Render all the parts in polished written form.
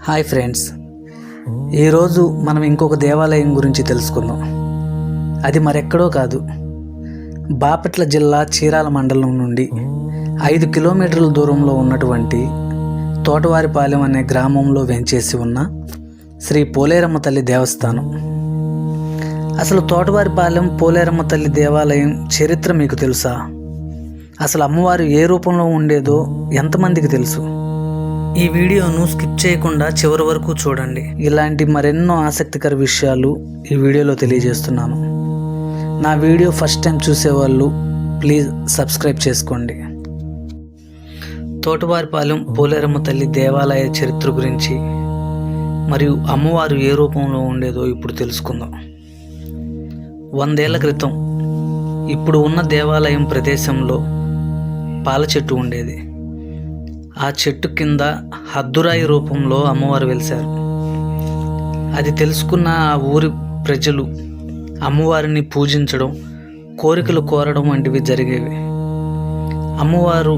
Hi friends, ఈరోజు మనం ఇంకొక దేవాలయం గురించి తెలుసుకుందాం. అది మరెక్కడో కాదు, బాపట్ల జిల్లా చీరాల మండలం నుండి 5 కిలోమీటర్ల దూరంలో ఉన్నటువంటి తోటవారిపాలెం అనే గ్రామంలో వెంచేసి ఉన్న శ్రీ పోలేరమ్మ తల్లి దేవస్థానం. అసలు తోటవారిపాలెం పోలేరమ్మ తల్లి దేవాలయం చరిత్ర మీకు తెలుసా? అసలు అమ్మవారు ఏ రూపంలో ఉండేదో ఎంతమందికి తెలుసు? ఈ వీడియోను స్కిప్ చేయకుండా చివరి వరకు చూడండి. ఇలాంటి మరెన్నో ఆసక్తికర విషయాలు ఈ వీడియోలో తెలియజేస్తున్నాను. నా వీడియో ఫస్ట్ టైం చూసేవాళ్ళు ప్లీజ్ సబ్స్క్రైబ్ చేసుకోండి. తోటవారిపాలెం పోలేరమ్మ తల్లి దేవాలయ చరిత్ర గురించి మరియు అమ్మవారు ఏ రూపంలో ఉండేదో ఇప్పుడు తెలుసుకుందాం. 100 ఏళ్ల క్రితం ఇప్పుడు ఉన్న దేవాలయం ప్రదేశంలో పాల చెట్టు ఉండేది. ఆ చెట్టు కింద హద్దురాయి రూపంలో అమ్మవారు వెలిశారు. అది తెలుసుకున్న ఆ ఊరి ప్రజలు అమ్మవారిని పూజించడం, కోరికలు కోరడం వంటివి జరిగేవి. అమ్మవారు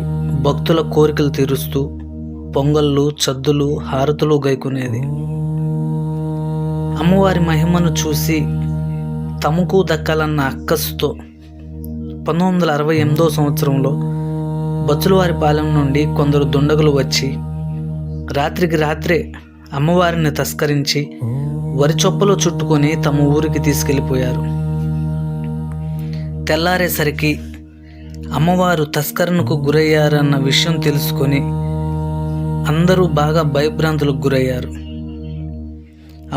భక్తుల కోరికలు తీరుస్తూ పొంగళ్ళు, చద్దులు, హారతులు గైకునేది. అమ్మవారి మహిమను చూసి తమకు దక్కాలన్న అక్కసుతో 1968వ సంవత్సరంలో బచ్చులవారిపాలెం నుండి కొందరు దుండగులు వచ్చి రాత్రికి రాత్రే అమ్మవారిని తస్కరించి వరి చొప్పలో చుట్టుకొని తమ ఊరికి తీసుకెళ్ళిపోయారు. తెల్లారేసరికి అమ్మవారు తస్కరణకు గురయ్యారన్న విషయం తెలుసుకొని అందరూ బాగా భయభ్రాంతులకు గురయ్యారు.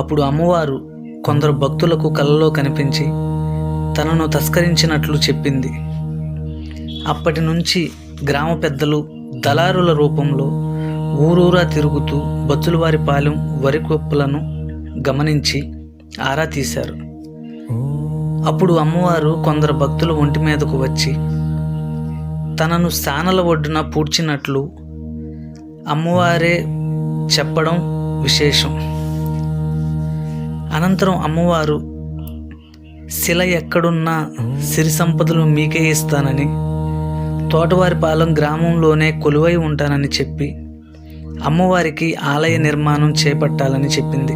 అప్పుడు అమ్మవారు కొందరు భక్తులకు కలలో కనిపించి తనను తస్కరించినట్లు చెప్పింది. అప్పటి నుంచి గ్రామ పెద్దలు దళారుల రూపంలో ఊరూరా తిరుగుతూ బచ్చులవారిపాలెం వరి కొప్పులను గమనించి ఆరా తీశారు. అప్పుడు అమ్మవారు కొందరు భక్తుల ఒంటి మీదకు వచ్చి తనను సానల ఒడ్డున పూడ్చినట్లు అమ్మవారే చెప్పడం విశేషం. అనంతరం అమ్మవారు శిల ఎక్కడున్నా సిరి సంపదలు మీకే ఇస్తానని, తోటవారిపాలెం గ్రామంలోనే కొలువై ఉంటానని చెప్పి అమ్మవారికి ఆలయ నిర్మాణం చేపట్టాలని చెప్పింది.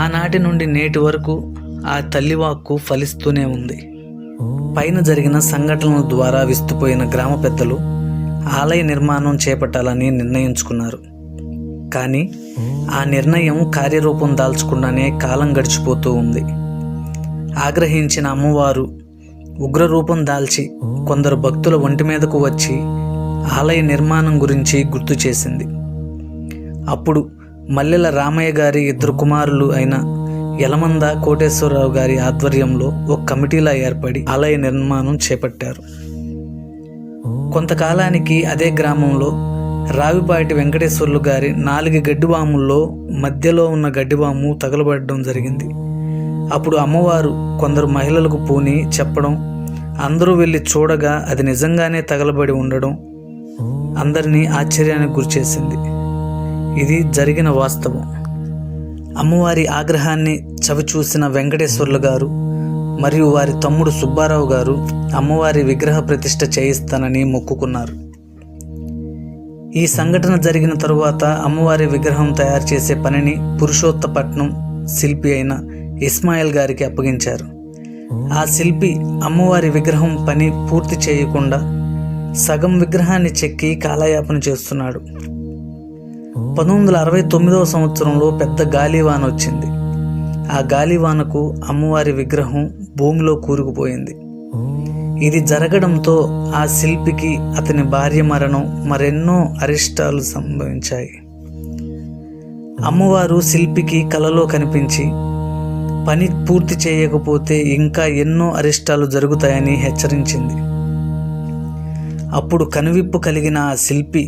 ఆనాటి నుండి నేటి వరకు ఆ తల్లివాక్కు ఫలిస్తూనే ఉంది. పైన జరిగిన సంఘటనల ద్వారా విస్తుపోయిన గ్రామ పెద్దలు ఆలయ నిర్మాణం చేపట్టాలని నిర్ణయించుకున్నారు. కానీ ఆ నిర్ణయం కార్యరూపం దాల్చకుండానే కాలం గడిచిపోతూ ఉంది. ఆగ్రహించిన అమ్మవారు ఉగ్రరూపం దాల్చి కొందరు భక్తుల ఒంటి మీదకు వచ్చి ఆలయ నిర్మాణం గురించి గుర్తు చేసింది. అప్పుడు మల్లెల రామయ్య గారి 2 కుమారులు అయిన యలమంద కోటేశ్వరరావు గారి ఆధ్వర్యంలో ఒక కమిటీలా ఏర్పడి ఆలయ నిర్మాణం చేపట్టారు. కొంతకాలానికి అదే గ్రామంలో రావిపాటి వెంకటేశ్వర్లు గారి 4 గడ్డివాముల్లో మధ్యలో ఉన్న గడ్డివాము తగలబడడం జరిగింది. అప్పుడు అమ్మవారు కొందరు మహిళలకు పూని చెప్పడం, అందరూ వెళ్ళి చూడగా అది నిజంగానే తగలబడి ఉండడం అందరినీ ఆశ్చర్యానికి గురిచేసింది. ఇది జరిగిన వాస్తవం. అమ్మవారి ఆగ్రహాన్ని చవిచూసిన వెంకటేశ్వర్లు గారు మరియు వారి తమ్ముడు సుబ్బారావు గారు అమ్మవారి విగ్రహ ప్రతిష్ఠ చేయిస్తానని మొక్కుకున్నారు. ఈ సంఘటన జరిగిన తరువాత అమ్మవారి విగ్రహం తయారు చేసే పనిని పురుషోత్తపట్నం శిల్పి అయిన ఇస్మాయిల్ గారికి అప్పగించారు. ఆ శిల్పి అమ్మవారి విగ్రహం పని పూర్తి చేయకుండా సగం విగ్రహాన్ని చెక్కి కాలయాపన చేస్తున్నాడు. 1969వ సంవత్సరంలో పెద్ద గాలివాన వచ్చింది. ఆ గాలివానకు అమ్మవారి విగ్రహం భూమిలో కూరుకుపోయింది. ఇది జరగడంతో ఆ శిల్పికి అతని భార్య మరణం, మరెన్నో అరిష్టాలు సంభవించాయి. అమ్మవారు శిల్పికి కలలో కనిపించి పని పూర్తి చేయకపోతే ఇంకా ఎన్నో అరిష్టాలు జరుగుతాయని హెచ్చరించింది. అప్పుడు కనువిప్పు కలిగిన ఆ శిల్పి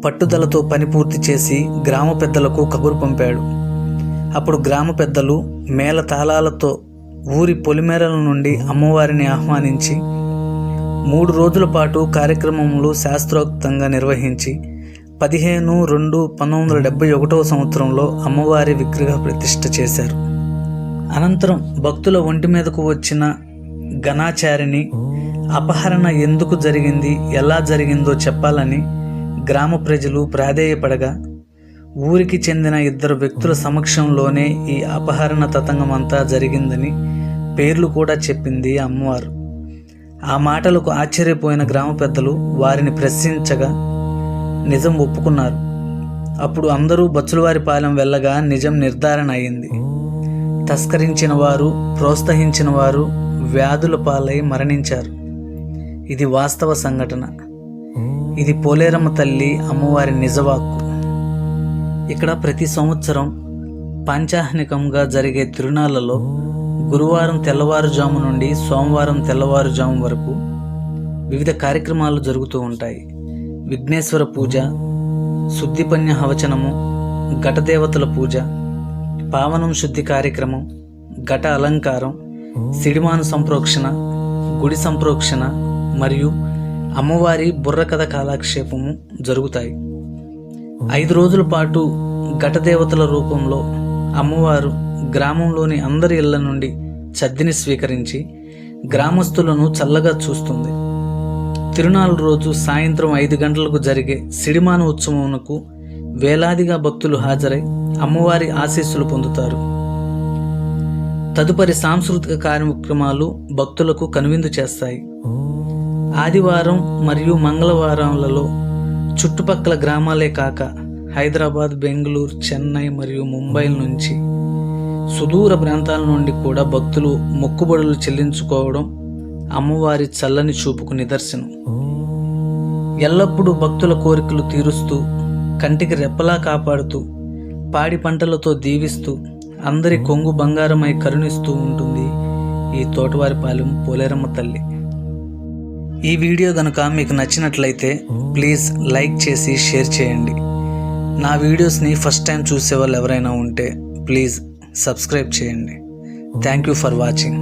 పట్టుదలతో పని పూర్తి చేసి గ్రామ పెద్దలకు కబురు పంపాడు. అప్పుడు గ్రామ పెద్దలు మేళ తాళాలతో ఊరి పొలిమేరల నుండి అమ్మవారిని ఆహ్వానించి 3 రోజుల పాటు కార్యక్రమములు శాస్త్రోక్తంగా నిర్వహించి 15/2/1971వ సంవత్సరంలో అమ్మవారి విగ్రహ ప్రతిష్ఠ చేశారు. అనంతరం భక్తుల ఒంటి మీదకు వచ్చిన ఘనాచారిని అపహరణ ఎందుకు జరిగింది, ఎలా జరిగిందో చెప్పాలని గ్రామ ప్రజలు ప్రాధేయపడగా ఊరికి చెందిన 2 వ్యక్తుల సమక్షంలోనే ఈ అపహరణ తతంగం అంతా జరిగిందని పేర్లు కూడా చెప్పింది అమ్మవారు. ఆ మాటలకు ఆశ్చర్యపోయిన గ్రామ పెద్దలు వారిని ప్రశ్నించగా నిజం ఒప్పుకున్నారు. అప్పుడు అందరూ బచ్చులవారిపాలెం వెళ్ళగా నిజం నిర్ధారణ అయింది. తస్కరించిన వారు, ప్రోత్సహించిన వారు వ్యాధుల పాలై మరణించారు. ఇది వాస్తవ సంఘటన. ఇది పోలేరమ్మ తల్లి అమ్మవారి నిజవాక్కు. ఇక్కడ ప్రతి సంవత్సరం పాంచాహ్నికంగా జరిగే తిరునాళ్లలో గురువారం తెల్లవారుజాము నుండి సోమవారం తెల్లవారుజాము వరకు వివిధ కార్యక్రమాలు జరుగుతూ ఉంటాయి. విఘ్నేశ్వర పూజ, శుద్ధిపన్య హవచనము, ఘటదేవతల పూజ, పావనం శుద్ధి కార్యక్రమం, ఘట అలంకారం, సిడిమాను సంప్రోక్షణ, గుడి సంప్రోక్షణ మరియు అమ్మవారి బుర్రకథ కాలక్షేపము జరుగుతాయి. 5 రోజుల పాటు ఘటదేవతల రూపంలో అమ్మవారు గ్రామంలోని అందరి ఇళ్ల నుండి చద్దిని స్వీకరించి గ్రామస్తులను చల్లగా చూస్తుంది. తిరునాళ్ళ రోజు సాయంత్రం 5 గంటలకు జరిగే సిడిమాను ఉత్సవమునకు వేలాదిగా భక్తులు హాజరై అమ్మవారి ఆశీస్సులు పొందుతారు. తదుపరి సాంస్కృతిక కార్యక్రమాలు భక్తులకు కనువిందు చేస్తాయి. ఆదివారం మరియు మంగళవారాలలో చుట్టుపక్కల గ్రామాలే కాక హైదరాబాద్, బెంగళూరు, చెన్నై మరియు ముంబై నుంచి సుదూర ప్రాంతాల నుండి కూడా భక్తులు మొక్కుబడులు చెల్లించుకోవడం అమ్మవారి చల్లని చూపుకు నిదర్శనం. ఎల్లప్పుడూ భక్తుల కోరికలు తీరుస్తూ, కంటికి రెప్పలా కాపాడుతూ, పాడి పంటలతో దీవిస్తూ, అందరి కొంగు బంగారమై కరుణిస్తూ ఉంటుంది ఈ తోటవారిపాలెం పోలేరమ్మ తల్లి. ఈ వీడియో కనుక మీకు నచ్చినట్లయితే ప్లీజ్ లైక్ చేసి షేర్ చేయండి. నా వీడియోస్ని ఫస్ట్ టైం చూసే వాళ్ళు ఎవరైనా ఉంటే ప్లీజ్ సబ్స్క్రైబ్ చేయండి. Thank you for watching.